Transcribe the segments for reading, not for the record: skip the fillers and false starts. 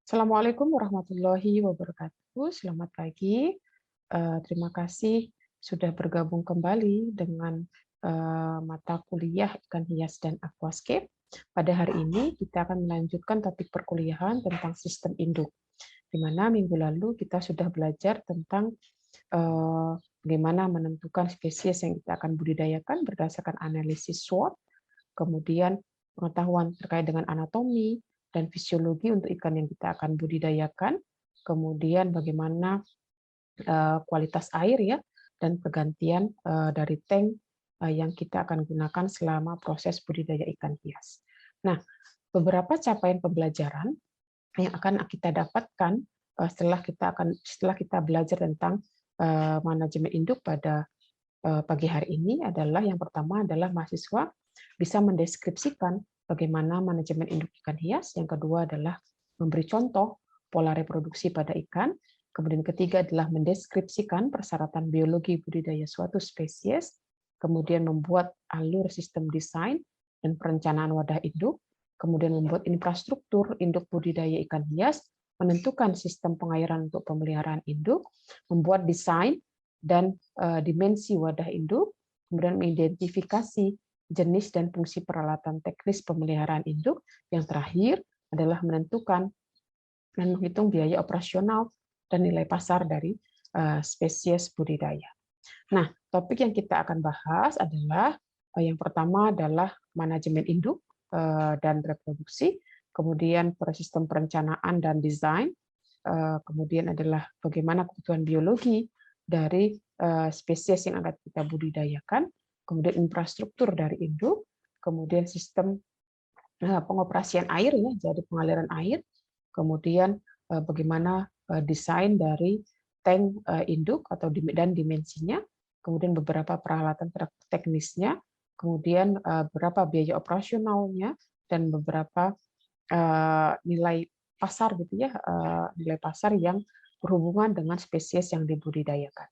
Assalamualaikum warahmatullahi wabarakatuh. Selamat pagi. Terima kasih sudah bergabung kembali dengan mata kuliah ikan hias dan aquascape. Pada hari ini kita akan melanjutkan topik perkuliahan tentang sistem induk, di mana minggu lalu kita sudah belajar tentang eh, bagaimana menentukan spesies yang kita akan budidayakan berdasarkan analisis SWOT, kemudian pengetahuan terkait dengan anatomi dan fisiologi untuk ikan yang kita akan budidayakan, kemudian bagaimana kualitas air ya, dan pergantian dari tank yang kita akan gunakan selama proses budidaya ikan hias. Nah, beberapa capaian pembelajaran yang akan kita dapatkan setelah kita belajar tentang manajemen induk pada pagi hari ini adalah yang pertama adalah mahasiswa bisa mendeskripsikan bagaimana manajemen induk ikan hias, yang kedua adalah memberi contoh pola reproduksi pada ikan, kemudian ketiga adalah mendeskripsikan persyaratan biologi budidaya suatu spesies, kemudian membuat alur sistem desain dan perencanaan wadah induk, kemudian membuat infrastruktur induk budidaya ikan hias, menentukan sistem pengairan untuk pemeliharaan induk, membuat desain dan dimensi wadah induk, kemudian mengidentifikasi jenis dan fungsi peralatan teknis pemeliharaan induk, yang terakhir adalah menentukan dan menghitung biaya operasional dan nilai pasar dari spesies budidaya. Nah, topik yang kita akan bahas adalah yang pertama adalah manajemen induk dan reproduksi, kemudian sistem perencanaan dan desain, kemudian adalah bagaimana kebutuhan biologi dari spesies yang akan kita budidayakan, kemudian infrastruktur dari induk, kemudian sistem pengoperasian air ya, jadi pengaliran air, kemudian bagaimana desain dari tank induk atau dan dimensinya, kemudian beberapa peralatan teknisnya, kemudian berapa biaya operasionalnya, dan beberapa nilai pasar gitu ya, nilai pasar yang berhubungan dengan spesies yang dibudidayakan.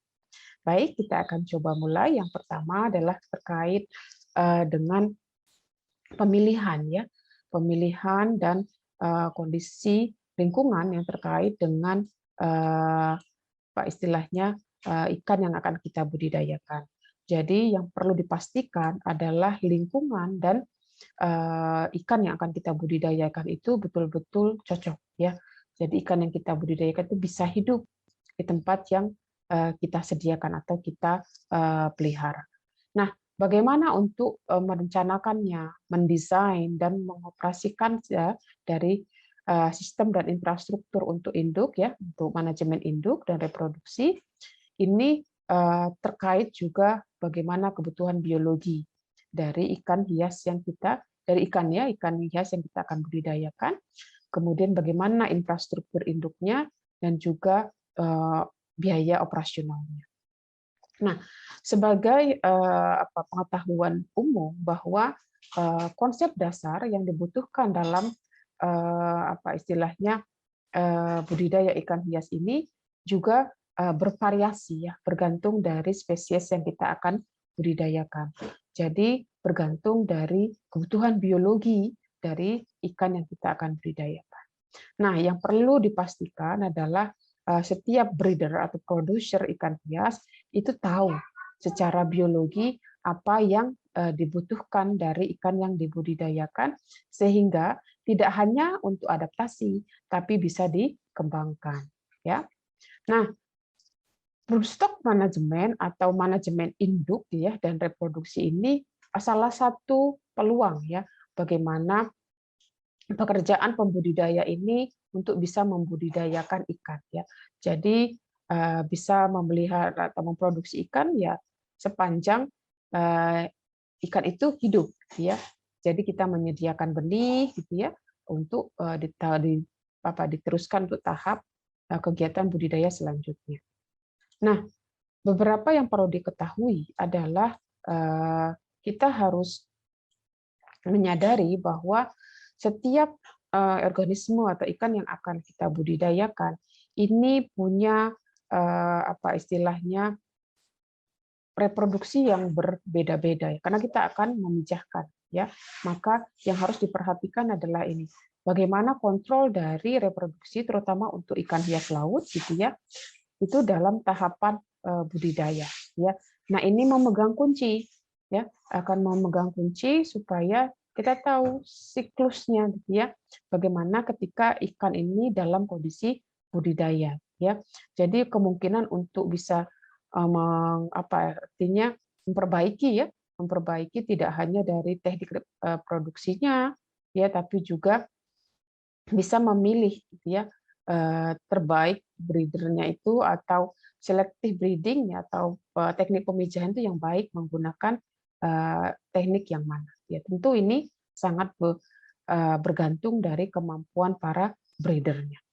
Baik, kita akan coba mulai. Yang pertama adalah terkait dengan pemilihan ya, pemilihan dan kondisi lingkungan yang terkait dengan apa istilahnya ikan yang akan kita budidayakan. Jadi yang perlu dipastikan adalah lingkungan dan ikan yang akan kita budidayakan itu betul-betul cocok ya. Jadi ikan yang kita budidayakan itu bisa hidup di tempat yang kita sediakan atau kita pelihara. Nah, bagaimana untuk merencanakannya, mendesain dan mengoperasikan ya, dari sistem dan infrastruktur untuk induk ya, untuk manajemen induk dan reproduksi ini terkait juga bagaimana kebutuhan biologi dari ikan hias yang kita dari ikan ya, ikan hias yang kita akan budidayakan, kemudian bagaimana infrastruktur induknya dan juga biaya operasionalnya. Nah, sebagai pengetahuan umum bahwa konsep dasar yang dibutuhkan dalam apa istilahnya budidaya ikan hias ini juga bervariasi ya, bergantung dari spesies yang kita akan budidayakan. Jadi bergantung dari kebutuhan biologi dari ikan yang kita akan budidayakan. Nah, yang perlu dipastikan adalah setiap breeder atau producer ikan hias itu tahu secara biologi apa yang dibutuhkan dari ikan yang dibudidayakan, sehingga tidak hanya untuk adaptasi, tapi bisa dikembangkan. Ya. Nah, broodstock manajemen atau manajemen induk ya dan reproduksi ini salah satu peluang ya bagaimana pekerjaan pembudidaya ini untuk bisa membudidayakan ikan ya. Jadi bisa memelihara atau memproduksi ikan ya sepanjang ikan itu hidup ya. Jadi kita menyediakan benih gitu ya untuk diteruskan untuk tahap kegiatan budidaya selanjutnya. Nah, beberapa yang perlu diketahui adalah kita harus menyadari bahwa setiap organisme atau ikan yang akan kita budidayakan ini punya apa istilahnya reproduksi yang berbeda-beda ya, karena kita akan memijahkan ya. Maka yang harus diperhatikan adalah ini. bagaimana kontrol dari reproduksi terutama untuk ikan hias laut gitu ya. Itu dalam tahapan budidaya ya. Nah, ini memegang kunci ya, akan memegang kunci supaya kita tahu siklusnya gitu ya. Bagaimana ketika ikan ini dalam kondisi budidaya ya. Jadi kemungkinan untuk bisa artinya memperbaiki tidak hanya dari teknik produksinya ya, tapi juga bisa memilih gitu ya, terbaik breedernya itu atau selective breeding ya, atau teknik pemijahan itu yang baik menggunakan teknik yang mana. Ya, tentu ini sangat bergantung dari kemampuan para breedernya.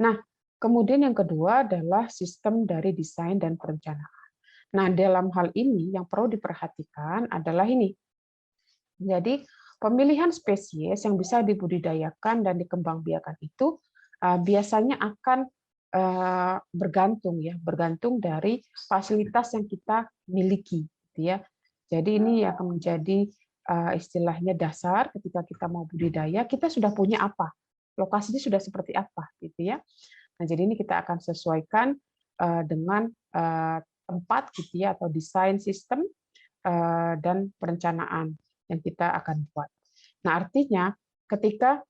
Nah, kemudian yang kedua adalah sistem dari desain dan perencanaan. Nah, dalam hal ini yang perlu diperhatikan adalah ini. Jadi, pemilihan spesies yang bisa dibudidayakan dan dikembangbiakan itu biasanya akan bergantung dari fasilitas yang kita miliki, gitu ya. Jadi ini akan menjadi istilahnya dasar ketika kita mau budidaya, kita sudah punya apa, lokasinya sudah seperti apa, gitu ya. Nah, jadi ini kita akan sesuaikan dengan tempat, gitu ya, atau desain sistem dan perencanaan yang kita akan buat. Nah, artinya ketika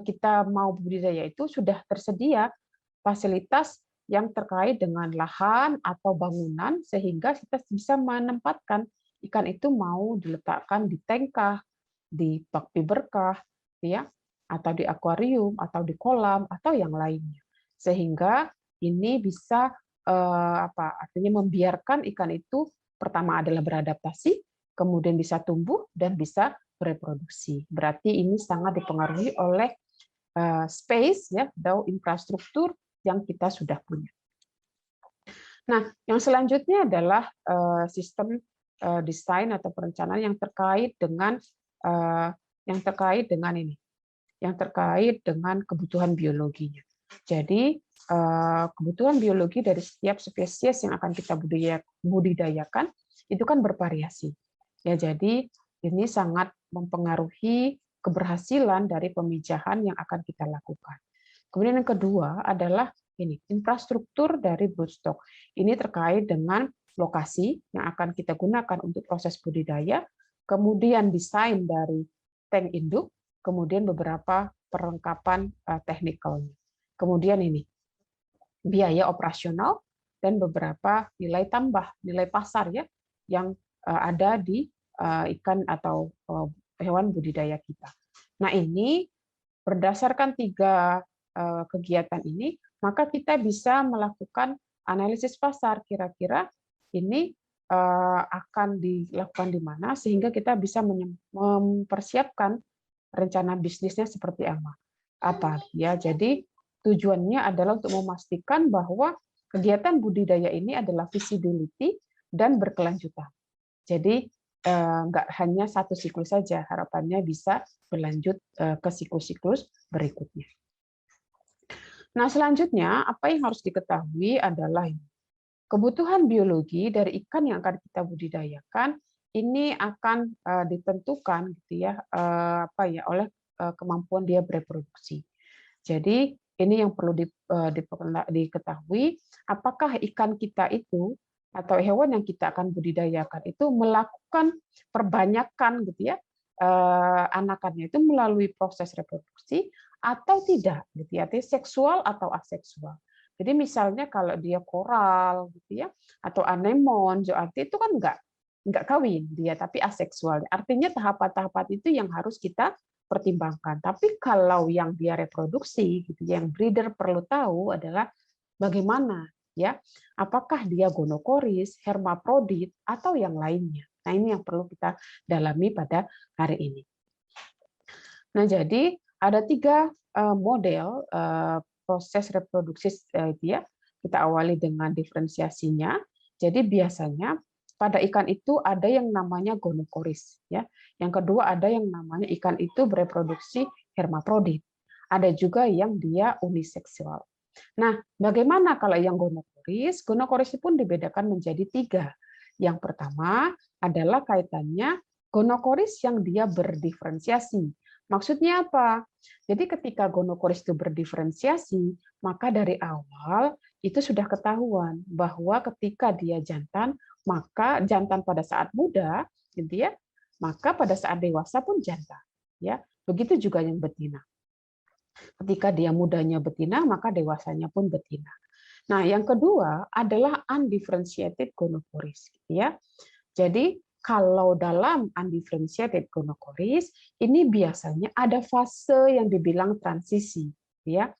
kita mau budidaya itu sudah tersedia fasilitas yang terkait dengan lahan atau bangunan sehingga kita bisa menempatkan ikan itu mau diletakkan di tengkah, di bak fiberkah, ya, atau di akuarium atau di kolam atau yang lainnya. Sehingga ini bisa artinya membiarkan ikan itu pertama adalah beradaptasi, kemudian bisa tumbuh dan bisa bereproduksi. Berarti ini sangat dipengaruhi oleh space ya, atau infrastruktur yang kita sudah punya. Nah, yang selanjutnya adalah sistem desain atau perencanaan yang terkait dengan yang terkait dengan kebutuhan biologinya. Jadi kebutuhan biologi dari setiap spesies yang akan kita budidayakan itu kan bervariasi. Ya, jadi ini sangat mempengaruhi keberhasilan dari pemijahan yang akan kita lakukan. Kemudian yang kedua adalah ini infrastruktur dari broodstock. Ini terkait dengan lokasi yang akan kita gunakan untuk proses budidaya, kemudian desain dari tank induk, kemudian beberapa perlengkapan teknikalnya. Kemudian ini biaya operasional dan beberapa nilai tambah, nilai pasar ya yang ada di ikan atau hewan budidaya kita. Nah, ini berdasarkan 3 kegiatan ini, maka kita bisa melakukan analisis pasar kira-kira ini akan dilakukan di mana sehingga kita bisa mempersiapkan rencana bisnisnya seperti apa ya. Jadi tujuannya adalah untuk memastikan bahwa kegiatan budidaya ini adalah visibility dan berkelanjutan. Jadi nggak hanya satu siklus saja, harapannya bisa berlanjut ke siklus-siklus berikutnya. Nah, selanjutnya apa yang harus diketahui adalah kebutuhan biologi dari ikan yang akan kita budidayakan ini akan ditentukan gitu ya oleh kemampuan dia bereproduksi. Jadi ini yang perlu diketahui, apakah ikan kita itu atau hewan yang kita akan budidayakan itu melakukan perbanyakan gitu ya anakannya itu melalui proses reproduksi atau tidak gitu ya, seksual atau aseksual. Jadi misalnya kalau dia koral gitu ya atau anemon, zoanthi itu kan enggak kawin dia tapi aseksual. Artinya tahapan-tahapan itu yang harus kita pertimbangkan. Tapi kalau yang dia reproduksi gitu yang breeder perlu tahu adalah bagaimana ya, apakah dia gonokoris, hermaprodit atau yang lainnya. Nah, ini yang perlu kita dalami pada hari ini. Nah, jadi ada 3 model proses reproduksi ya. Kita awali dengan diferensiasinya. Jadi biasanya pada ikan itu ada yang namanya gonokoris ya. Yang kedua ada yang namanya ikan itu bereproduksi hermaprodit. Ada juga yang dia uniseksual. Nah, bagaimana kalau yang gonokoris? Gonokoris pun dibedakan menjadi 3. Yang pertama adalah kaitannya gonokoris yang dia berdiferensiasi. Maksudnya apa? Jadi ketika gonokoris itu berdiferensiasi, maka dari awal itu sudah ketahuan bahwa ketika dia jantan, maka jantan pada saat muda, gitu ya, maka pada saat dewasa pun jantan. Ya, begitu juga yang betina. Ketika dia mudanya betina, maka dewasanya pun betina. Nah, yang kedua adalah undifferentiated gonocoris, ya. Jadi kalau dalam undifferentiated gonocoris ini biasanya ada fase yang dibilang transisi, ya.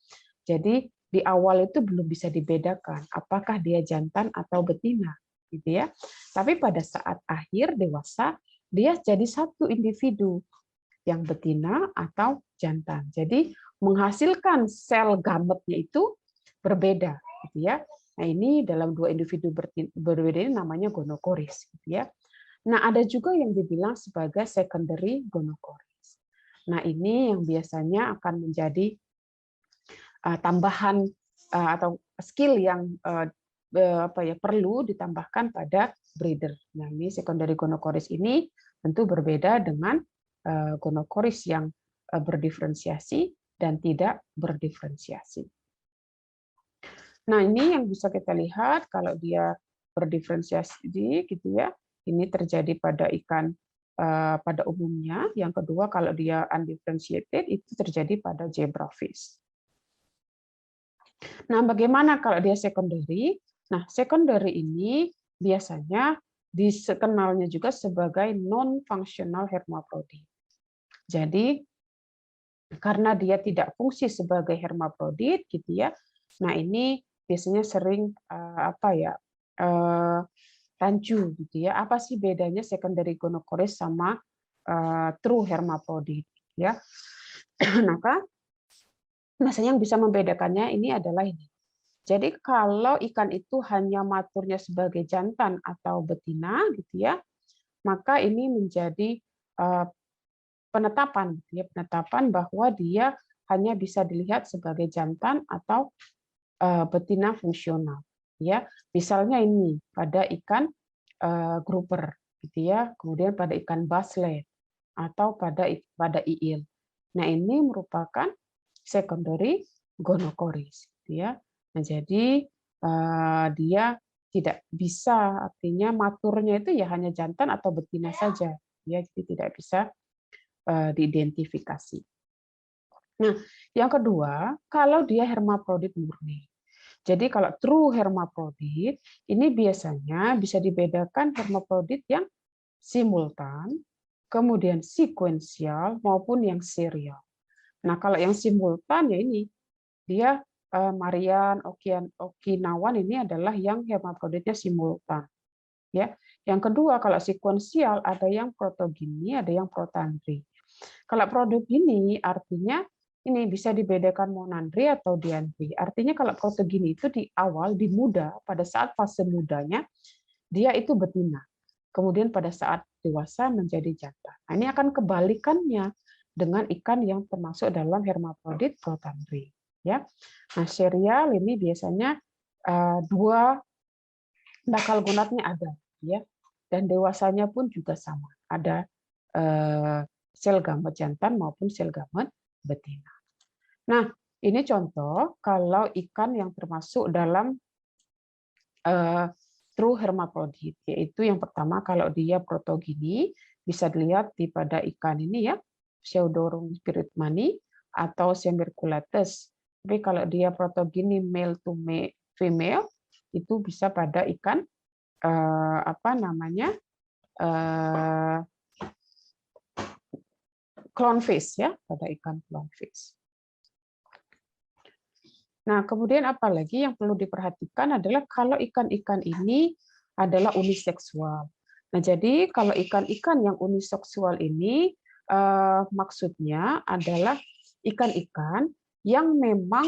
Jadi di awal itu belum bisa dibedakan apakah dia jantan atau betina, gitu ya. Tapi pada saat akhir dewasa dia jadi satu individu yang betina atau jantan. Jadi menghasilkan sel gametnya itu berbeda, gitu ya. Nah, ini dalam dua individu berbeda ini namanya gonocoris, gitu ya. Nah, ada juga yang dibilang sebagai secondary gonocoris. Nah, ini yang biasanya akan menjadi tambahan atau skill yang perlu ditambahkan pada breeder. Nah, ini secondary gonocoris ini tentu berbeda dengan gonocoris yang berdiferensiasi dan tidak berdiferensiasi. Nah, ini yang bisa kita lihat kalau dia berdiferensiasi gitu ya. Ini terjadi pada ikan pada umumnya. Yang kedua, kalau dia undifferentiated itu terjadi pada zebrafish. Nah, bagaimana kalau dia secondary? Nah, secondary ini biasanya dikenalnya juga sebagai non-functional hermaprodit. Jadi, karena dia tidak fungsi sebagai hermaprodit, gitu ya. Nah, ini biasanya sering rancu, gitu ya. Apa sih bedanya secondary gonocoris sama true hermaprodit? Ya, maka biasanya yang bisa membedakannya ini adalah ini. Jadi kalau ikan itu hanya maturnya sebagai jantan atau betina, gitu ya, maka ini menjadi penetapan, gitu ya, penetapan bahwa dia hanya bisa dilihat sebagai jantan atau betina fungsional. Ya, misalnya ini pada ikan grouper, gitu ya, kemudian pada ikan basslet atau pada iil. Nah, ini merupakan secondary gonocoris, gitu ya. Nah, jadi dia tidak bisa, artinya maturnya itu ya hanya jantan atau betina saja, ya, jadi tidak bisa diidentifikasi. Nah, yang kedua, kalau dia hermaprodit murni. Jadi kalau true hermaprodit, ini biasanya bisa dibedakan hermaprodit yang simultan, kemudian sekuensial, maupun yang serial. Nah, kalau yang simultan ya ini, dia Marian, Okinawan ini adalah yang hermaproditnya simultan. Ya. Yang kedua, kalau sekuensial ada yang protogini, ada yang protandri. Kalau protogini artinya ini bisa dibedakan monandri atau diandri. Artinya kalau protogini itu di awal, di muda, pada saat fase mudanya, dia itu betina. Kemudian pada saat dewasa menjadi jantan. Nah, ini akan kebalikannya dengan ikan yang termasuk dalam hermaprodit protandri. Ya. Nah, serial ini biasanya dua bakal gonadnya ada, ya, dan dewasanya pun juga sama, ada sel gamet jantan maupun sel gamet betina. Nah, ini contoh kalau ikan yang termasuk dalam true hermaprodit, yaitu yang pertama kalau dia protogini, bisa dilihat di pada ikan ini ya, Pseudorum spiritmani atau Semirculatus. Tapi kalau dia protogini male to female, itu bisa pada ikan clownfish ya, pada ikan clownfish. Nah, kemudian apalagi yang perlu diperhatikan adalah kalau ikan-ikan ini adalah uniseksual. Nah, jadi kalau ikan-ikan yang uniseksual ini maksudnya adalah ikan-ikan yang memang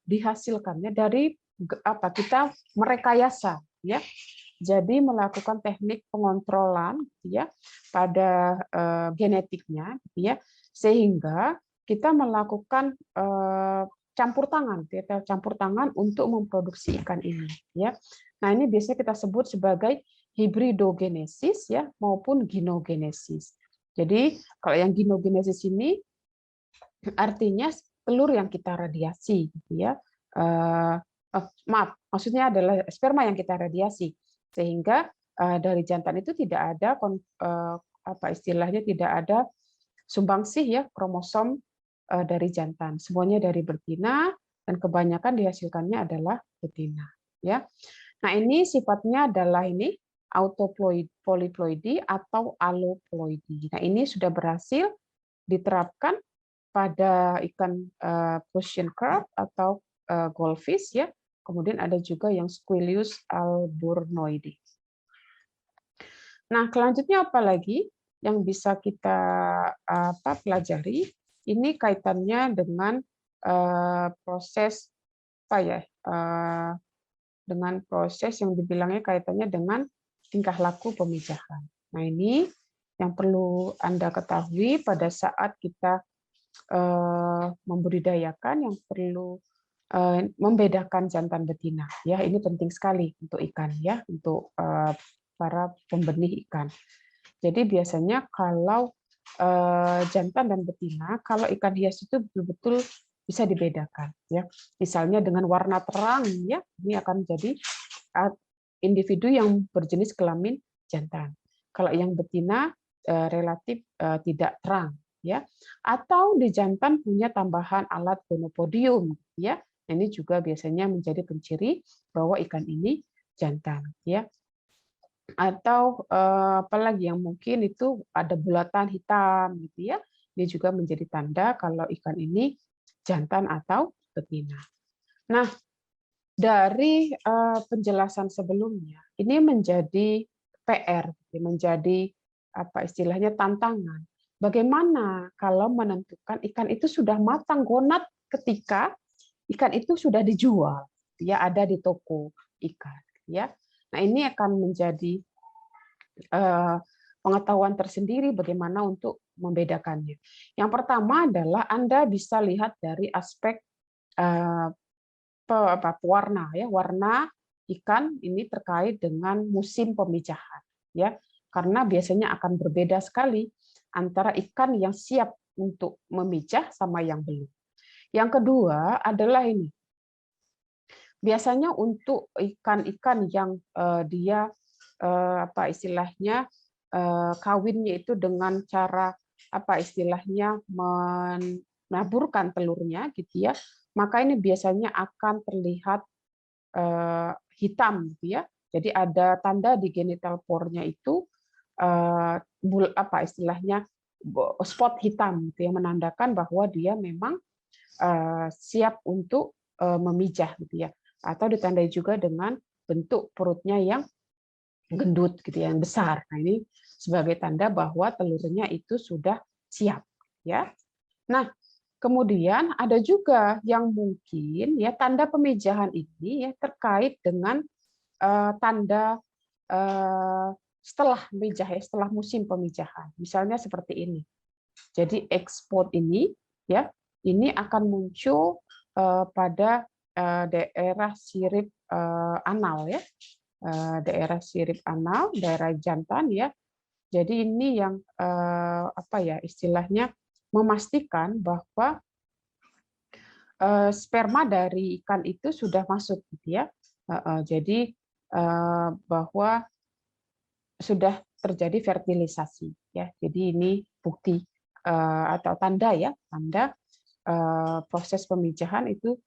dihasilkannya dari kita merekayasa, ya. Jadi melakukan teknik pengontrolan, ya, pada genetiknya, ya, sehingga kita melakukan campur tangan untuk memproduksi ikan ini, ya. Nah, ini biasanya kita sebut sebagai hibridogenesis, ya, maupun ginogenesis. Jadi kalau yang ginogenesis ini artinya telur yang kita radiasi, gitu ya. Maaf, maksudnya adalah sperma yang kita radiasi, sehingga dari jantan itu tidak ada apa istilahnya, tidak ada sumbangsih ya kromosom dari jantan, semuanya dari betina, dan kebanyakan dihasilkannya adalah betina. Ya, nah ini sifatnya adalah ini autopolyploidi atau aloploidi. Nah ini sudah berhasil diterapkan pada ikan Persian carp atau goldfish ya. Kemudian ada juga yang Squilius alburnoides. Nah, selanjutnya apa lagi yang bisa kita pelajari? Ini kaitannya dengan proses apa ya? Dengan proses yang dibilangnya kaitannya dengan tingkah laku pemijahan. Nah, ini yang perlu Anda ketahui pada saat kita membudidayakan, yang perlu membedakan jantan betina. Ya, ini penting sekali untuk ikan ya, untuk para pembenih ikan. Jadi biasanya kalau jantan dan betina, kalau ikan hias itu betul-betul bisa dibedakan ya. Misalnya dengan warna terang ya, ini akan menjadi individu yang berjenis kelamin jantan. Kalau yang betina relatif tidak terang ya. Atau di jantan punya tambahan alat gonopodium ya. Ini juga biasanya menjadi penciri bahwa ikan ini jantan ya. Atau apalagi yang mungkin itu ada bulatan hitam gitu ya. Ini juga menjadi tanda kalau ikan ini jantan atau betina. Nah, dari penjelasan sebelumnya, ini menjadi PR, menjadi apa istilahnya tantangan. Bagaimana kalau menentukan ikan itu sudah matang gonat ketika ikan itu sudah dijual, ya ada di toko ikan, ya. Nah ini akan menjadi pengetahuan tersendiri bagaimana untuk membedakannya. Yang pertama adalah Anda bisa lihat dari aspek warna ya, warna ikan ini terkait dengan musim pemijahan ya, karena biasanya akan berbeda sekali antara ikan yang siap untuk memijah sama yang belum. Yang kedua adalah ini, biasanya untuk ikan-ikan yang dia apa istilahnya kawinnya itu dengan cara apa istilahnya menaburkan telurnya gitu ya, maka ini biasanya akan terlihat hitam gitu ya. Jadi ada tanda di genital pore-nya itu apa istilahnya spot hitam gitu, yang menandakan bahwa dia memang siap untuk memijah gitu ya. Atau ditandai juga dengan bentuk perutnya yang gendut gitu ya, yang besar. Nah, ini sebagai tanda bahwa telurnya itu sudah siap ya. Nah, kemudian ada juga yang mungkin ya tanda pemijahan ini ya terkait dengan tanda setelah mijah ya, setelah musim pemijahan. Misalnya seperti ini. Jadi ekspor ini ya, ini akan muncul pada daerah sirip anal ya. Daerah sirip anal, daerah jantan ya. Jadi ini yang apa ya istilahnya memastikan bahwa sperma dari ikan itu sudah masuk gitu ya. Jadi bahwa sudah terjadi fertilisasi ya. Jadi ini bukti atau tanda ya, tanda proses pemijahan itu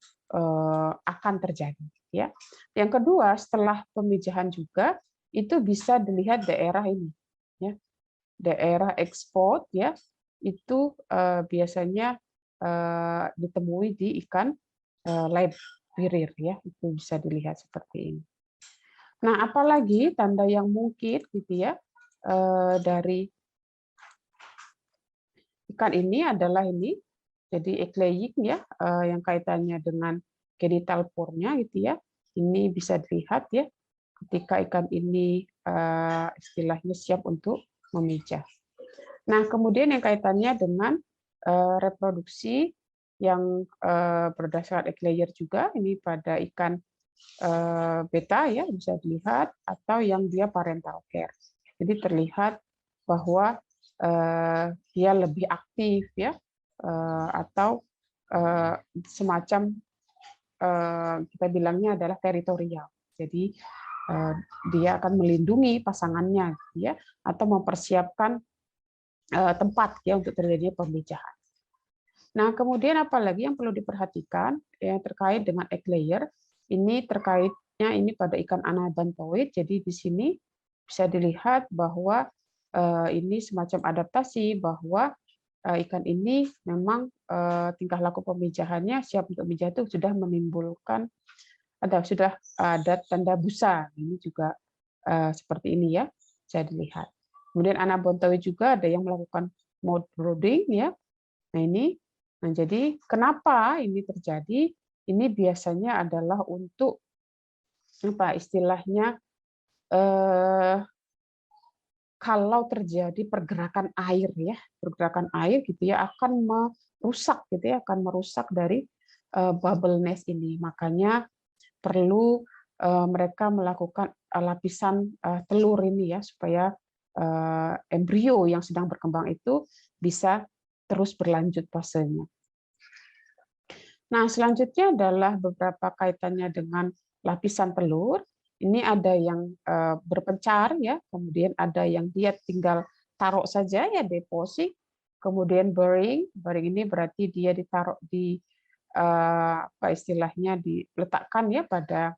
akan terjadi ya. Yang kedua, setelah pemijahan juga itu bisa dilihat daerah ini ya. Daerah ekspor ya, itu biasanya ditemui di ikan lab pirir ya, itu bisa dilihat seperti ini. Nah, apalagi tanda yang mungkin gitu ya dari ikan ini adalah ini, jadi ekleik ya, yang kaitannya dengan genital pore-nya gitu ya. Ini bisa dilihat ya, ketika ikan ini istilahnya siap untuk memijah. Nah, kemudian yang kaitannya dengan reproduksi yang berdasarkan ekleyer juga, ini pada ikan beta ya bisa dilihat, atau yang dia parental care. Jadi terlihat bahwa dia lebih aktif ya, atau semacam kita bilangnya adalah teritorial. Jadi dia akan melindungi pasangannya, gitu ya, atau mempersiapkan tempat ya untuk terjadinya pemijahan. Nah, kemudian apalagi yang perlu diperhatikan yang terkait dengan egg layer, ini terkaitnya ini pada ikan anabantoid. Jadi di sini bisa dilihat bahwa ini semacam adaptasi bahwa ikan ini memang tingkah laku pemijahannya siap untuk memijah itu sudah menimbulkan sudah ada tanda busa. Ini juga seperti ini ya, bisa dilihat. Kemudian anabantoid juga ada yang melakukan mode brooding ya. Nah ini, nah jadi kenapa ini terjadi? Ini biasanya adalah untuk apa istilahnya kalau terjadi pergerakan air ya, pergerakan air gitu ya akan merusak gitu ya, akan merusak dari bubble nest ini. Makanya perlu mereka melakukan lapisan telur ini ya supaya embrio yang sedang berkembang itu bisa terus berlanjut fasenya. Nah, selanjutnya adalah beberapa kaitannya dengan lapisan telur. Ini ada yang berpencar ya, kemudian ada yang dia tinggal taruh saja ya deposit, kemudian burying. Burying ini berarti dia ditaruh di apa istilahnya diletakkan ya pada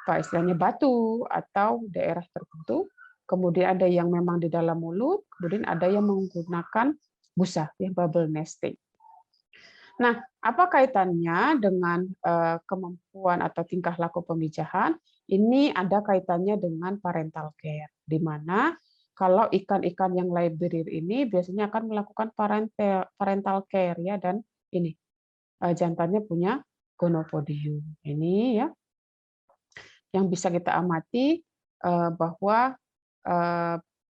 apa istilahnya batu atau daerah tertentu. Kemudian ada yang memang di dalam mulut, kemudian ada yang menggunakan busa, ya bubble nesting. Nah, apa kaitannya dengan kemampuan atau tingkah laku pemijahan? Ini ada kaitannya dengan parental care, di mana kalau ikan-ikan yang labirir ini biasanya akan melakukan parental care ya, dan ini jantannya punya gonopodium. Ini ya yang bisa kita amati bahwa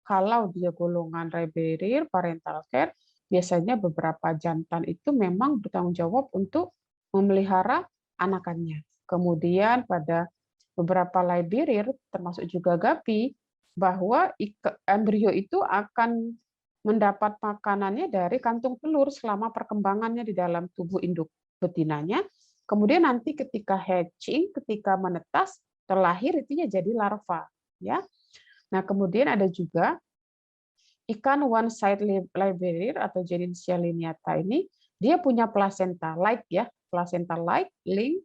kalau dia golongan labirir parental care, biasanya beberapa jantan itu memang bertanggung jawab untuk memelihara anakannya. Kemudian pada beberapa labirir, termasuk juga gapi, bahwa embrio itu akan mendapat makanannya dari kantung telur selama perkembangannya di dalam tubuh induk betinanya. Kemudian nanti ketika hatching, ketika menetas, terlahir itu ya jadi larva. Ya. Nah kemudian ada juga ikan one side labirir atau Gerincia lineata ini dia punya placenta like ya, placenta like link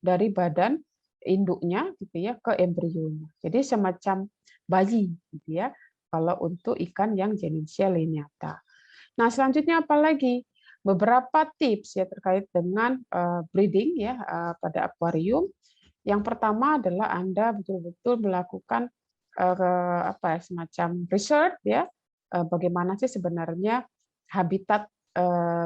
dari badan induknya gitu ya ke embrionya. Jadi semacam bayi gitu ya kalau untuk ikan yang Gerincia lineata. Nah, selanjutnya apa lagi? Beberapa tips ya terkait dengan breeding ya pada akuarium. Yang pertama adalah Anda betul-betul melakukan apa semacam research ya, bagaimana sih sebenarnya habitat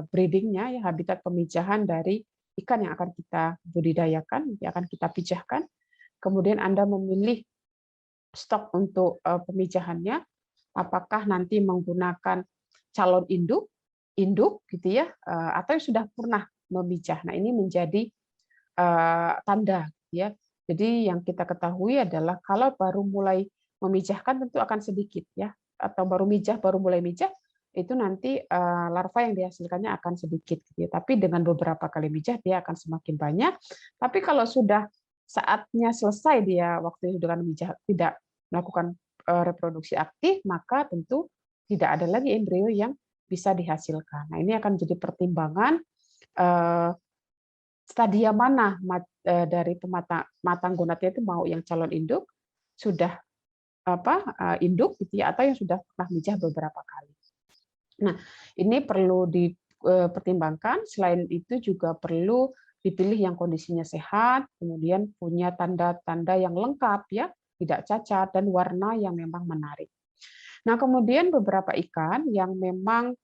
breedingnya ya, habitat pemijahan dari ikan yang akan kita budidayakan, yang akan kita pijahkan. Kemudian Anda memilih stok untuk pemijahannya, apakah nanti menggunakan calon induk gitu ya, atau yang sudah pernah memijah. Nah ini menjadi tanda ya. Jadi yang kita ketahui adalah kalau baru mulai memijahkan tentu akan sedikit ya, atau baru mulai mijah itu nanti larva yang dihasilkannya akan sedikit gitu ya. Tapi dengan beberapa kali mijah dia akan semakin banyak. Tapi kalau sudah saatnya selesai dia waktu dengan mijah tidak melakukan reproduksi aktif, maka tentu tidak ada lagi embrio yang bisa dihasilkan. Nah, ini akan jadi pertimbangan stadia mana dari matang gonadnya itu mau yang calon induk sudah induk gitu ya, atau yang sudah pernah mijah beberapa kali. Nah, ini perlu dipertimbangkan. Selain itu juga perlu dipilih yang kondisinya sehat, kemudian punya tanda-tanda yang lengkap ya, tidak cacat dan warna yang memang menarik. Nah, kemudian beberapa ikan yang memang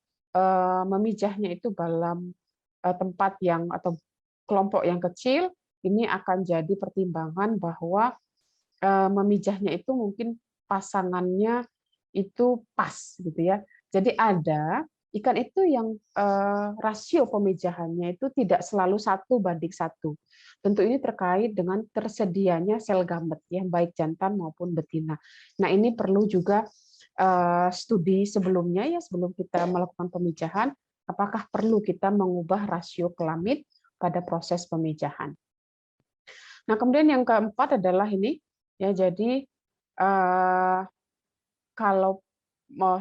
memijahnya itu dalam tempat yang atau kelompok yang kecil, ini akan jadi pertimbangan bahwa memijahnya itu mungkin pasangannya itu pas gitu ya. Jadi ada ikan itu yang rasio pemijahannya itu tidak selalu 1:1. Tentu ini terkait dengan tersedianya sel gamet yang baik jantan maupun betina. Nah, ini perlu juga studi sebelumnya ya, sebelum kita melakukan pemijahan, apakah perlu kita mengubah rasio kelamin pada proses pemijahan. Nah, kemudian yang keempat adalah ini ya, jadi kalau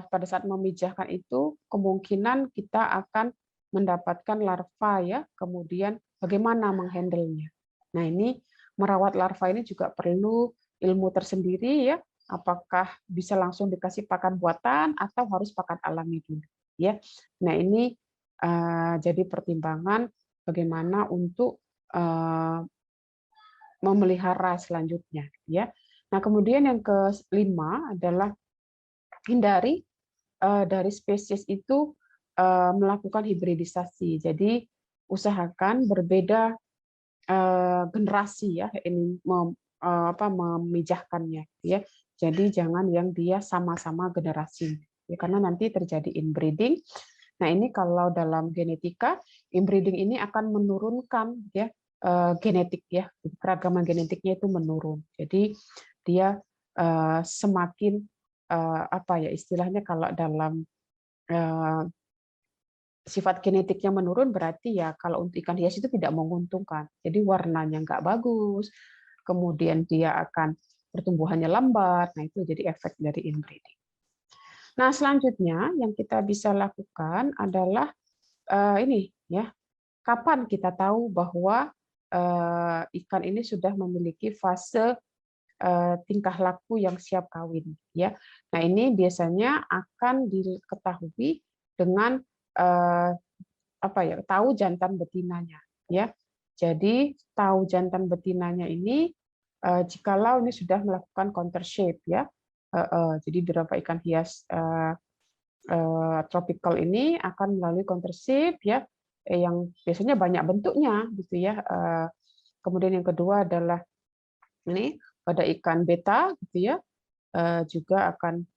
pada saat memijahkan itu kemungkinan kita akan mendapatkan larva ya, kemudian bagaimana menghandle-nya. Nah, ini merawat larva ini juga perlu ilmu tersendiri ya, apakah bisa langsung dikasih pakan buatan atau harus pakan alami dulu ya. Nah, ini jadi pertimbangan bagaimana untuk memelihara selanjutnya ya. Nah, kemudian yang kelima adalah hindari dari spesies itu melakukan hibridisasi. Jadi usahakan berbeda generasi ya, ini memijahkannya ya. Jadi jangan yang dia sama-sama generasi ya, karena nanti terjadi inbreeding. Nah, ini kalau dalam genetika, inbreeding ini akan menurunkan ya genetik ya, keragaman genetiknya itu menurun. Jadi dia semakin apa ya istilahnya, kalau dalam sifat genetiknya menurun berarti ya kalau untuk ikan hias itu tidak menguntungkan. Jadi warnanya nggak bagus, kemudian dia akan pertumbuhannya lambat. Nah, itu jadi efek dari inbreeding. Nah, selanjutnya yang kita bisa lakukan adalah ini ya, kapan kita tahu bahwa ikan ini sudah memiliki fase tingkah laku yang siap kawin ya. Nah, ini biasanya akan diketahui dengan apa ya, tahu jantan betinanya ya. Jadi tahu jantan betinanya ini jikalau ini sudah melakukan counter shape ya. Jadi beberapa ikan hias tropical ini akan melalui counter shape ya, yang biasanya banyak bentuknya gitu ya. Kemudian yang kedua adalah ini pada ikan beta gitu ya, juga akan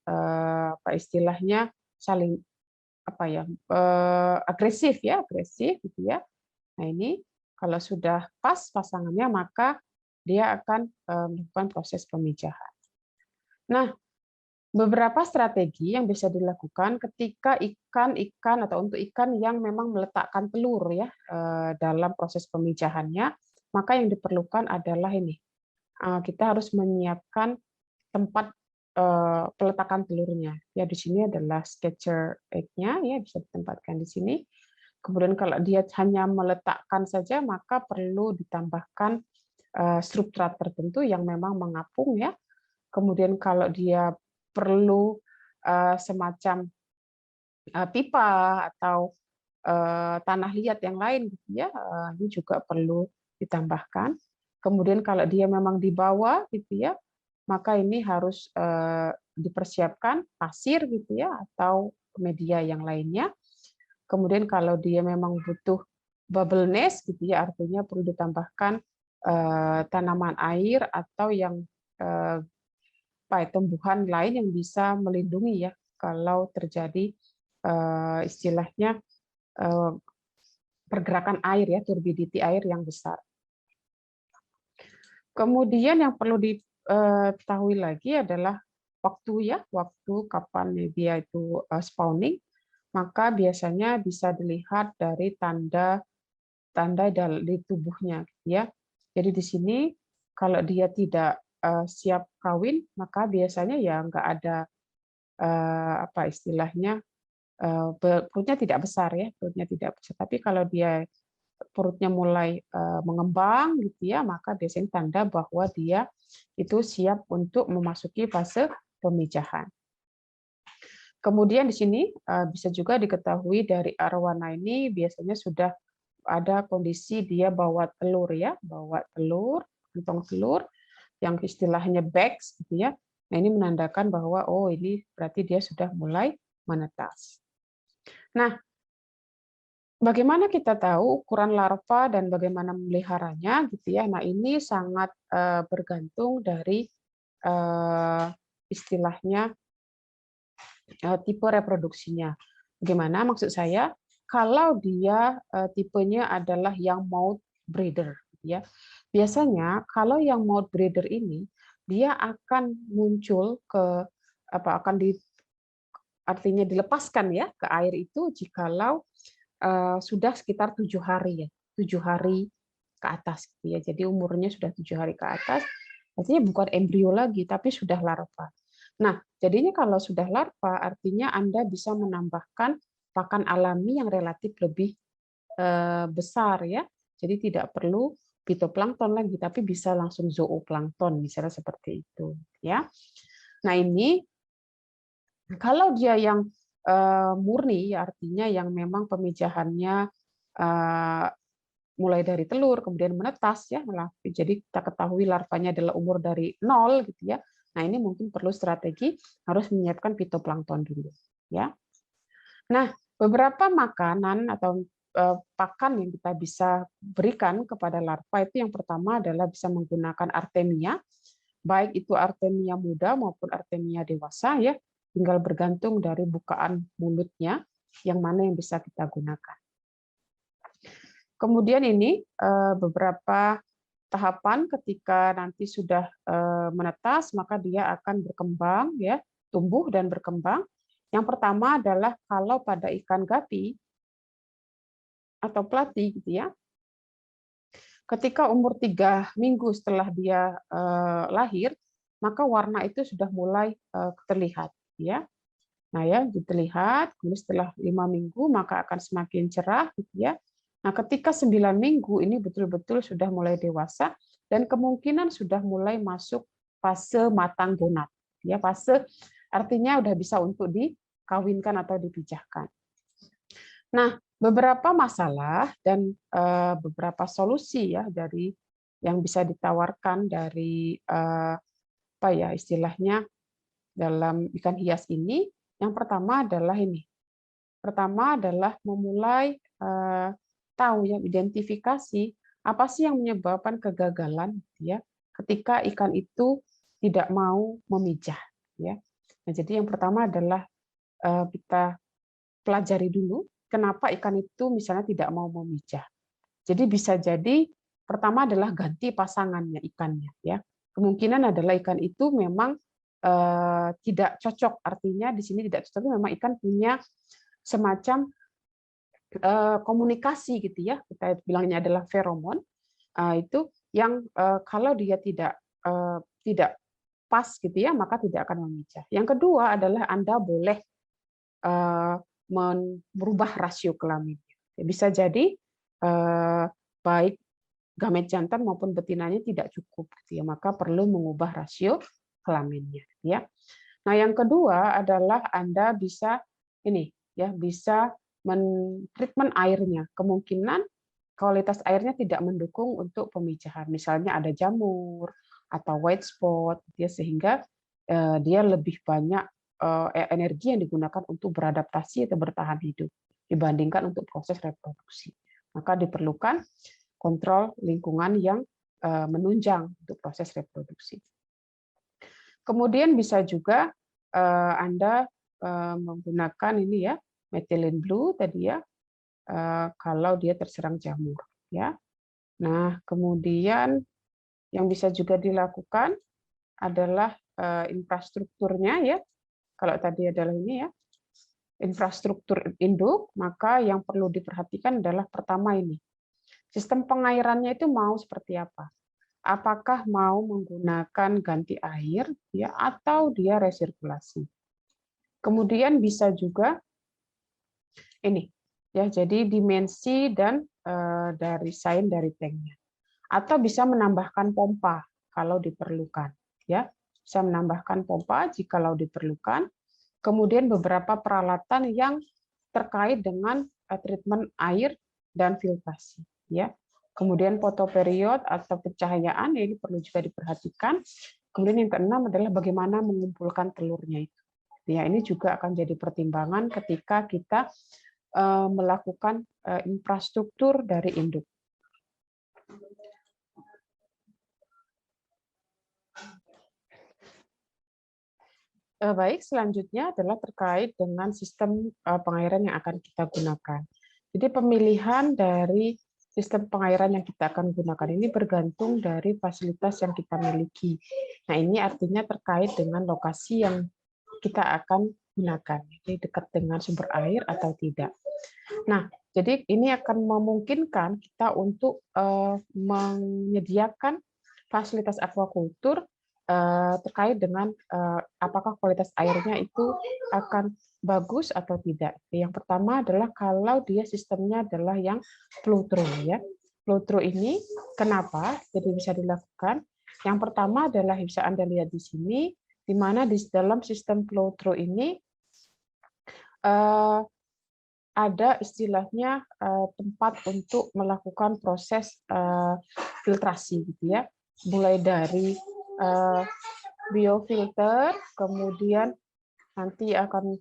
apa istilahnya saling apa ya agresif ya, agresif gitu ya. Nah, ini kalau sudah pas pasangannya maka dia akan melakukan proses pemijahan. Nah, beberapa strategi yang bisa dilakukan ketika ikan atau untuk ikan yang memang meletakkan telur ya dalam proses pemijahannya, maka yang diperlukan adalah ini. Kita harus menyiapkan tempat peletakan telurnya. Ya, di sini adalah scatter egg-nya ya, bisa ditempatkan di sini. Kemudian kalau dia hanya meletakkan saja maka perlu ditambahkan substrat tertentu yang memang mengapung ya. Kemudian kalau dia perlu semacam pipa atau tanah liat yang lain gitu ya, ini juga perlu ditambahkan. Kemudian kalau dia memang di bawah gitu ya, maka ini harus dipersiapkan pasir gitu ya atau media yang lainnya. Kemudian kalau dia memang butuh bubble nest gitu ya, artinya perlu ditambahkan tanaman air atau yang tumbuhan lain yang bisa melindungi ya kalau terjadi istilahnya pergerakan air ya, turbidity air yang besar. Kemudian yang perlu diketahui lagi adalah waktu ya, waktu kapan dia itu spawning, maka biasanya bisa dilihat dari tanda di tubuhnya ya. Jadi di sini kalau dia tidak siap kawin, maka biasanya ya nggak ada apa istilahnya perutnya tidak besar ya, perutnya tidak besar. Tapi kalau dia perutnya mulai mengembang gitu ya, maka biasanya tanda bahwa dia itu siap untuk memasuki fase pemijahan. Kemudian di sini bisa juga diketahui dari arwana ini biasanya sudah ada kondisi dia bawa telur ya, bawa telur, kantong telur yang istilahnya bags gitu ya. Nah, ini menandakan bahwa oh ini berarti dia sudah mulai menetas. Nah, bagaimana kita tahu ukuran larva dan bagaimana memeliharanya gitu ya. Nah, ini sangat bergantung dari istilahnya tipe reproduksinya. Bagaimana maksud saya? Kalau dia tipenya adalah yang mouth breeder ya. Biasanya kalau yang mouth breeder ini dia akan muncul ke apa akan artinya dilepaskan ya ke air itu jikalau sudah sekitar 7 hari ya, 7 hari ke atas gitu ya. Jadi umurnya sudah 7 hari ke atas, artinya bukan embrio lagi tapi sudah larva. Nah, jadinya kalau sudah larva artinya Anda bisa menambahkan pakan alami yang relatif lebih besar ya. Jadi tidak perlu fitoplankton lagi tapi bisa langsung zooplankton misalnya seperti itu ya. Nah, ini kalau dia yang murni, ya artinya yang memang pemijahannya mulai dari telur kemudian menetas ya, jadi kita ketahui larvanya adalah umur dari 0 gitu ya. Nah, ini mungkin perlu strategi harus menyiapkan fitoplankton dulu ya. Nah, beberapa makanan atau pakan yang kita bisa berikan kepada larva itu yang pertama adalah bisa menggunakan artemia, baik itu artemia muda maupun artemia dewasa ya, tinggal bergantung dari bukaan mulutnya yang mana yang bisa kita gunakan. Kemudian ini beberapa tahapan ketika nanti sudah menetas maka dia akan berkembang ya, tumbuh dan berkembang. Yang pertama adalah kalau pada ikan gapi atau plati gitu ya, ketika umur 3 minggu setelah dia lahir, maka warna itu sudah mulai terlihat ya. Nah ya, terlihat, kemudian setelah 5 minggu maka akan semakin cerah gitu ya. Nah, ketika 9 minggu ini betul-betul sudah mulai dewasa dan kemungkinan sudah mulai masuk fase matang gonad. Ya, fase artinya udah bisa untuk dikawinkan atau dipijahkan. Nah, beberapa masalah dan beberapa solusi ya dari yang bisa ditawarkan dari apa ya istilahnya dalam ikan hias ini, yang pertama adalah ini. Pertama adalah memulai tahu ya, identifikasi apa sih yang menyebabkan kegagalan ya ketika ikan itu tidak mau memijah ya. Nah, jadi yang pertama adalah kita pelajari dulu kenapa ikan itu misalnya tidak mau memijah. Jadi bisa jadi pertama adalah ganti pasangannya ikannya ya. Kemungkinan adalah ikan itu memang tidak cocok, artinya di sini tidak cocok memang ikan punya semacam komunikasi gitu ya, kita bilangnya adalah feromon, itu yang kalau dia tidak pas gitu ya maka tidak akan memijah. Yang kedua adalah Anda boleh merubah rasio kelamin. Bisa jadi baik gamet jantan maupun betinanya tidak cukup gitu ya, maka perlu mengubah rasio kelaminnya ya. Nah, yang kedua adalah Anda bisa ini ya, bisa treatment airnya. Kemungkinan kualitas airnya tidak mendukung untuk pemijahan. Misalnya ada jamur atau white spot ya, sehingga dia lebih banyak energi yang digunakan untuk beradaptasi atau bertahan hidup dibandingkan untuk proses reproduksi. Maka diperlukan kontrol lingkungan yang menunjang untuk proses reproduksi. Kemudian bisa juga Anda menggunakan ini ya, methylene blue tadi ya, kalau dia terserang jamur ya. Nah, kemudian yang bisa juga dilakukan adalah infrastrukturnya ya. Kalau tadi adalah ini ya, infrastruktur induk, maka yang perlu diperhatikan adalah pertama ini, sistem pengairannya itu mau seperti apa? Apakah mau menggunakan ganti air ya atau dia resirkulasi. Kemudian bisa juga ini ya, jadi dimensi dan dari sign dari tanknya. Atau bisa menambahkan pompa kalau diperlukan ya. Bisa menambahkan pompa jikalau diperlukan. Kemudian beberapa peralatan yang terkait dengan treatment air dan filtrasi ya. Kemudian fotoperiod atau pencahayaan ini perlu juga diperhatikan. Kemudian yang keenam adalah bagaimana mengumpulkan telurnya itu. Ya, ini juga akan jadi pertimbangan ketika kita melakukan infrastruktur dari induk. Baik, selanjutnya adalah terkait dengan sistem pengairan yang akan kita gunakan. Jadi pemilihan dari sistem pengairan yang kita akan gunakan ini bergantung dari fasilitas yang kita miliki. Nah, ini artinya terkait dengan lokasi yang kita akan gunakan, jadi dekat dengan sumber air atau tidak. Nah, jadi ini akan memungkinkan kita untuk menyediakan fasilitas aquaculture terkait dengan apakah kualitas airnya itu akan bagus atau tidak. Yang pertama adalah kalau dia sistemnya adalah yang flow-through ya. Flow-through ini kenapa jadi bisa dilakukan? Yang pertama adalah bisa Anda lihat di sini, di mana di dalam sistem flow-through ini ada istilahnya tempat untuk melakukan proses filtrasi gitu ya, mulai dari biofilter, kemudian nanti akan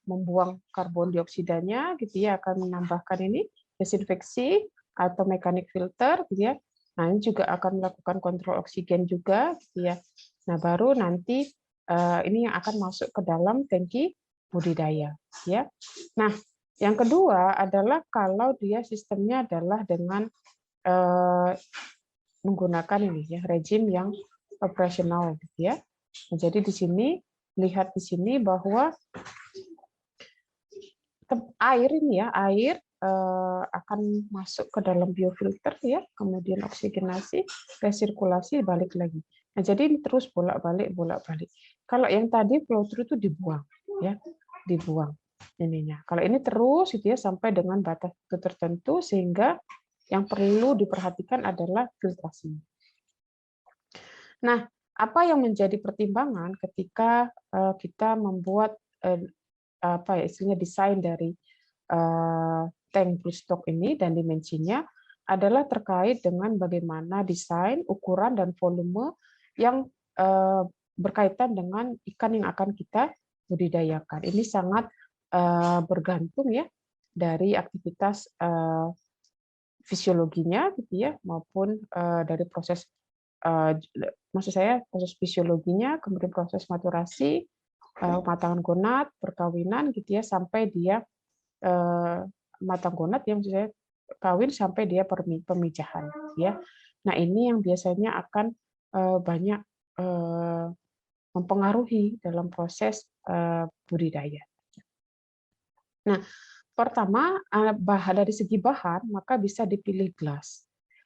membuang karbon dioksidanya gitu ya, akan menambahkan ini desinfeksi atau mekanik filter gitu ya. Nah, ini juga akan melakukan kontrol oksigen juga gitu ya. Nah, baru nanti ini yang akan masuk ke dalam tangki budidaya ya. Nah, yang kedua adalah kalau dia sistemnya adalah dengan menggunakan ini ya rejim yang operasional gitu ya. Nah, jadi di sini lihat di sini bahwa air ini ya air akan masuk ke dalam biofilter ya, kemudian oksigenasi, resirkulasi, balik lagi. Nah, jadi ini terus bolak-balik bolak-balik. Kalau yang tadi flow through itu dibuang ya, dibuang ininya. Kalau ini terus gitu ya sampai dengan batas tertentu sehingga yang perlu diperhatikan adalah filtrasi. Nah, apa yang menjadi pertimbangan ketika kita membuat apa ya istilahnya desain dari tank broodstock ini dan dimensinya adalah terkait dengan bagaimana desain, ukuran dan volume yang berkaitan dengan ikan yang akan kita budidayakan. Ini sangat bergantung ya dari aktivitas fisiologinya gitu ya maupun dari proses maksud saya proses fisiologinya, kemudian proses maturasi, matangan gonat, perkawinan gitu ya sampai dia matang gonat yang saya kawin sampai dia pemijahan ya. Nah, ini yang biasanya akan banyak mempengaruhi dalam proses budidaya. Nah, pertama dari segi bahan maka bisa dipilih gelas.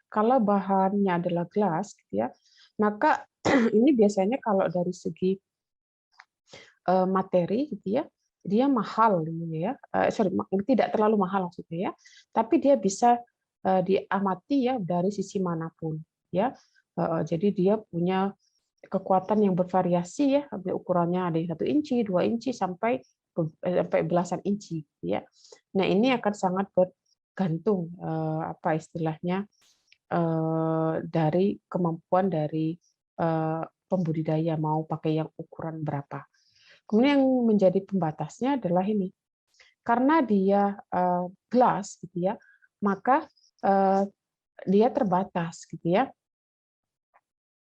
Kalau bahannya adalah gelas gitu ya, maka ini biasanya kalau dari segi materi gitu ya, dia mahal ini ya. Sorry, tidak terlalu mahal maksudnya ya, tapi dia bisa diamati ya dari sisi manapun ya. Jadi dia punya kekuatan yang bervariasi ya, ukurannya ada yang 1 inci, 2 inci sampai belasan inci ya. Nah, ini akan sangat bergantung apa istilahnya dari kemampuan dari pembudidaya mau pakai yang ukuran berapa. Kemudian yang menjadi pembatasnya adalah ini, karena dia gelas gitu ya, maka dia terbatas gitu ya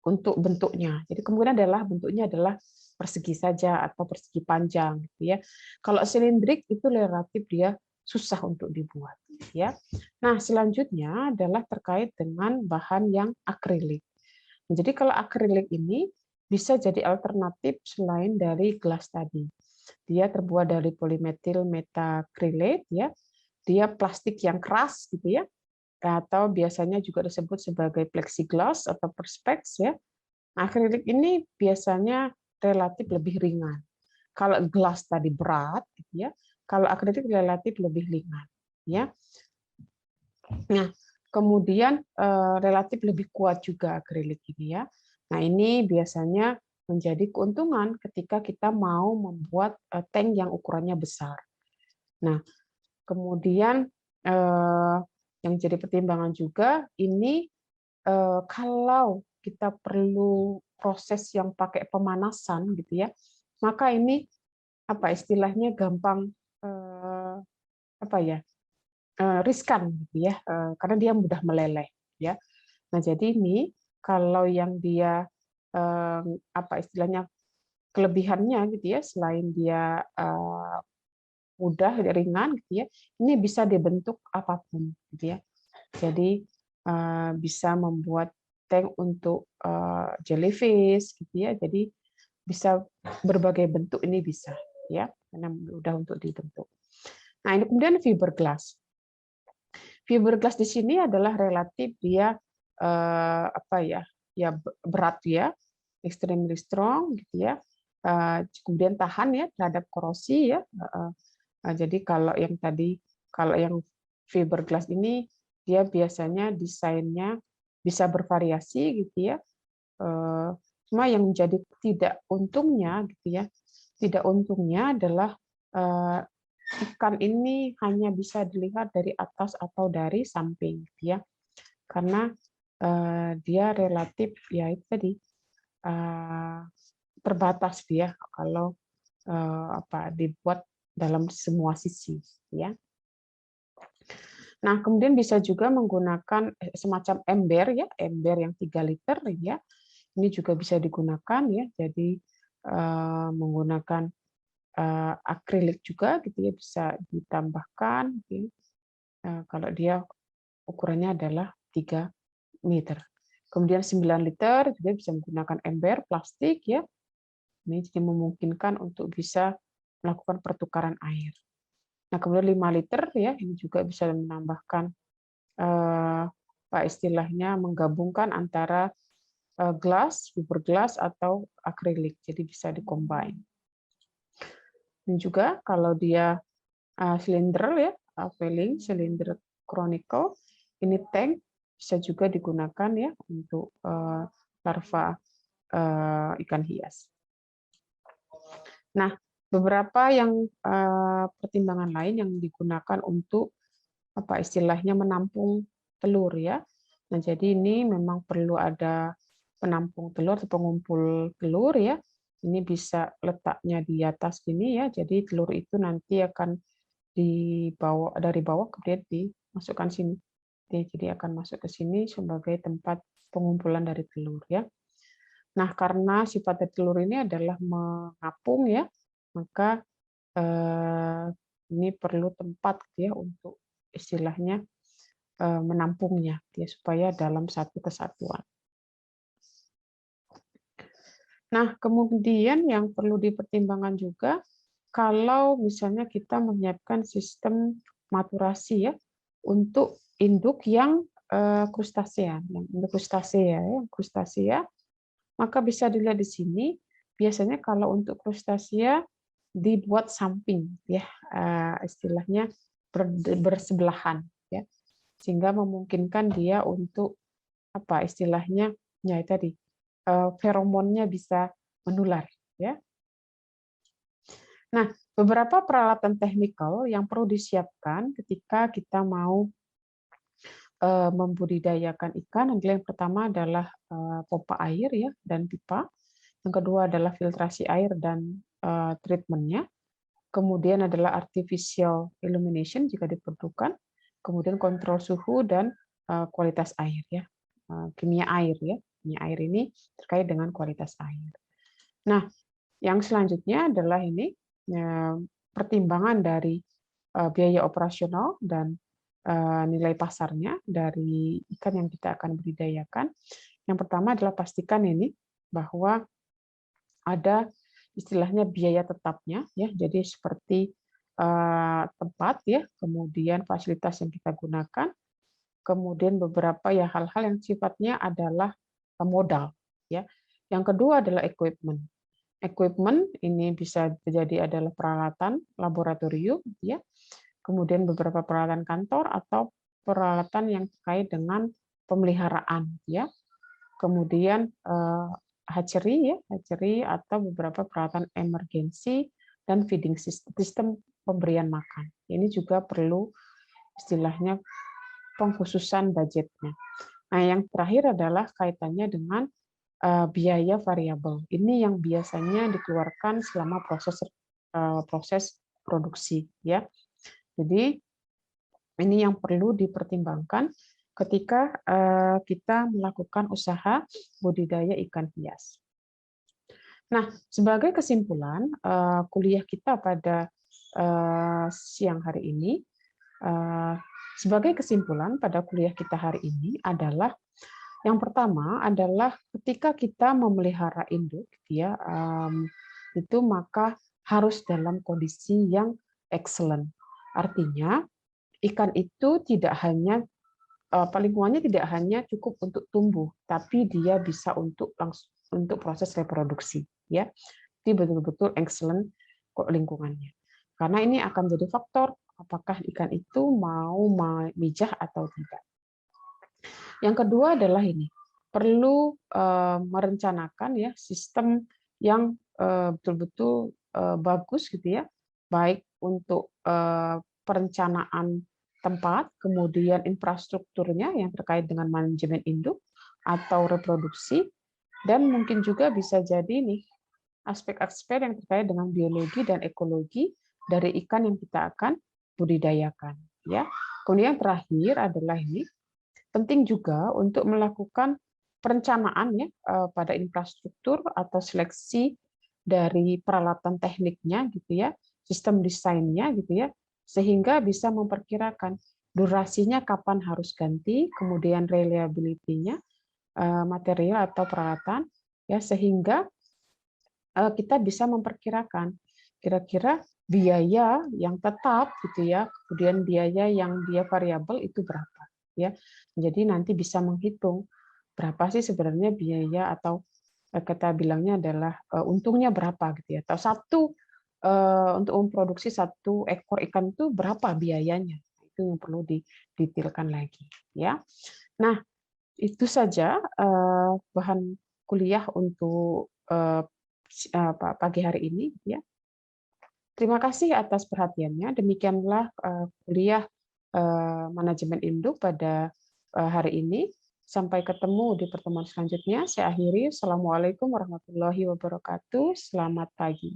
untuk bentuknya. Jadi kemungkinan adalah bentuknya adalah persegi saja atau persegi panjang gitu ya. Kalau silindrik itu relatif dia susah untuk dibuat ya. Nah, selanjutnya adalah terkait dengan bahan yang akrilik. Jadi kalau akrilik ini bisa jadi alternatif selain dari gelas tadi. Dia terbuat dari polimetil metakrilat ya. Dia plastik yang keras gitu ya. Atau biasanya juga disebut sebagai plexiglass atau perspex ya. Nah, akrilik ini biasanya relatif lebih ringan. Kalau gelas tadi berat gitu ya. Kalau akrilik relatif lebih ringan ya. Nah, kemudian relatif lebih kuat juga akrilik ini ya. Nah, ini biasanya menjadi keuntungan ketika kita mau membuat tank yang ukurannya besar. Nah, kemudian yang jadi pertimbangan juga ini kalau kita perlu proses yang pakai pemanasan gitu ya, maka ini apa istilahnya gampang apa ya riskan gitu ya, karena dia mudah meleleh ya. Nah, jadi ini kalau yang dia apa istilahnya kelebihannya gitu ya, selain dia mudah ringan gitu ya, ini bisa dibentuk apapun gitu ya. Jadi bisa membuat tank untuk jellyfish gitu ya. Jadi bisa berbagai bentuk ini bisa ya, karena mudah untuk dibentuk. Nah, ini kemudian fiberglass. Fiberglass di sini adalah relatif dia apa ya, berat ya, extremely strong gitu ya. Kemudian tahan ya terhadap korosi ya. Jadi kalau yang fiberglass ini dia biasanya desainnya bisa bervariasi gitu ya. Cuma yang menjadi tidak untungnya gitu ya, tidak untungnya adalah ikan ini hanya bisa dilihat dari atas atau dari samping gitu ya, karena dia relatif ya itu tadi terbatas dia kalau dibuat dalam semua sisi ya. Nah, kemudian bisa juga menggunakan semacam ember ya, ember yang 3 liter ya. Ini juga bisa digunakan ya. Jadi menggunakan akrilik juga gitu ya, bisa ditambahkan gitu. Kalau dia ukurannya adalah 3 meter. Kemudian 9 liter juga bisa menggunakan ember plastik ya. Ini jadi memungkinkan untuk bisa melakukan pertukaran air. Nah, kemudian 5 liter ya, ini juga bisa menambahkan istilahnya menggabungkan antara glass, fiberglass atau akrilik. Jadi bisa dikombin. Dan juga kalau dia silinder ya, filling, silinder conical, ini tank bisa juga digunakan ya untuk larva ikan hias. Nah, beberapa yang pertimbangan lain yang digunakan untuk istilahnya menampung telur ya. Nah, jadi ini memang perlu ada penampung telur atau pengumpul telur ya. Ini bisa letaknya di atas sini ya. Jadi telur itu nanti akan dibawa dari bawah kemudian dimasukkan sini. Jadi akan masuk ke sini sebagai tempat pengumpulan dari telur ya. Nah, karena sifat dari telur ini adalah mengapung ya, maka ini perlu tempat ya untuk istilahnya menampungnya ya, supaya dalam satu kesatuan. Nah, kemudian yang perlu dipertimbangkan juga kalau misalnya kita menyiapkan sistem maturasi ya untuk induk yang krustasea, maka bisa dilihat di sini biasanya kalau untuk krustasea dibuat samping ya, istilahnya bersebelahan ya, sehingga memungkinkan dia untuk istilahnya ya tadi feromonnya bisa menular ya. Nah, beberapa peralatan teknikal yang perlu disiapkan ketika kita mau membudidayakan ikan. Yang pertama adalah pompa air ya dan pipa. Yang kedua adalah filtrasi air dan treatmentnya. Kemudian adalah artificial illumination jika diperlukan. Kemudian kontrol suhu dan kualitas air ya, kimia air ya. Kimia air ini terkait dengan kualitas air. Nah, yang selanjutnya adalah ini pertimbangan dari biaya operasional dan nilai pasarnya dari ikan yang kita akan budidayakan. Yang pertama adalah pastikan ini bahwa ada istilahnya biaya tetapnya ya. Jadi seperti tempat ya, kemudian fasilitas yang kita gunakan, kemudian beberapa ya hal-hal yang sifatnya adalah modal ya. Yang kedua adalah equipment. Equipment ini bisa jadi adalah peralatan laboratorium ya. Kemudian beberapa peralatan kantor atau peralatan yang terkait dengan pemeliharaan ya. Kemudian hatchery ya, hatchery atau beberapa peralatan emergensi dan feeding system pemberian makan. Ini juga perlu istilahnya pengkhususan budgetnya. Nah, yang terakhir adalah kaitannya dengan biaya variabel. Ini yang biasanya dikeluarkan selama proses produksi ya. Jadi ini yang perlu dipertimbangkan ketika kita melakukan usaha budidaya ikan hias. Nah, sebagai kesimpulan kuliah kita pada siang hari ini, sebagai kesimpulan pada kuliah kita hari ini adalah yang pertama adalah ketika kita memelihara induk, ya, itu maka harus dalam kondisi yang excellent. Artinya, ikan itu tidak hanya lingkungannya tidak hanya cukup untuk tumbuh, tapi dia bisa untuk proses reproduksi, ya. Jadi betul-betul excellent kok lingkungannya. Karena ini akan jadi faktor apakah ikan itu mau mijah atau tidak. Yang kedua adalah ini, perlu merencanakan ya sistem yang betul-betul bagus gitu ya, baik untuk perencanaan tempat, kemudian infrastrukturnya yang terkait dengan manajemen induk atau reproduksi, dan mungkin juga bisa jadi nih aspek-aspek yang terkait dengan biologi dan ekologi dari ikan yang kita akan budidayakan, ya. Kemudian yang terakhir adalah ini, penting juga untuk melakukan perencanaan ya pada infrastruktur atau seleksi dari peralatan tekniknya gitu ya, sistem desainnya gitu ya, sehingga bisa memperkirakan durasinya kapan harus ganti, kemudian reliability-nya material atau peralatan ya, sehingga kita bisa memperkirakan kira-kira biaya yang tetap gitu ya, kemudian biaya yang dia variabel itu berapa ya. Jadi nanti bisa menghitung berapa sih sebenarnya biaya atau kita bilangnya adalah untungnya berapa gitu ya. Atau untuk memproduksi satu ekor ikan itu berapa biayanya. Itu yang perlu didetailkan lagi ya. Nah, itu saja bahan kuliah untuk pagi hari ini ya. Terima kasih atas perhatiannya. Demikianlah kuliah manajemen induk pada hari ini. Sampai ketemu di pertemuan selanjutnya. Saya akhiri. Assalamualaikum warahmatullahi wabarakatuh. Selamat pagi.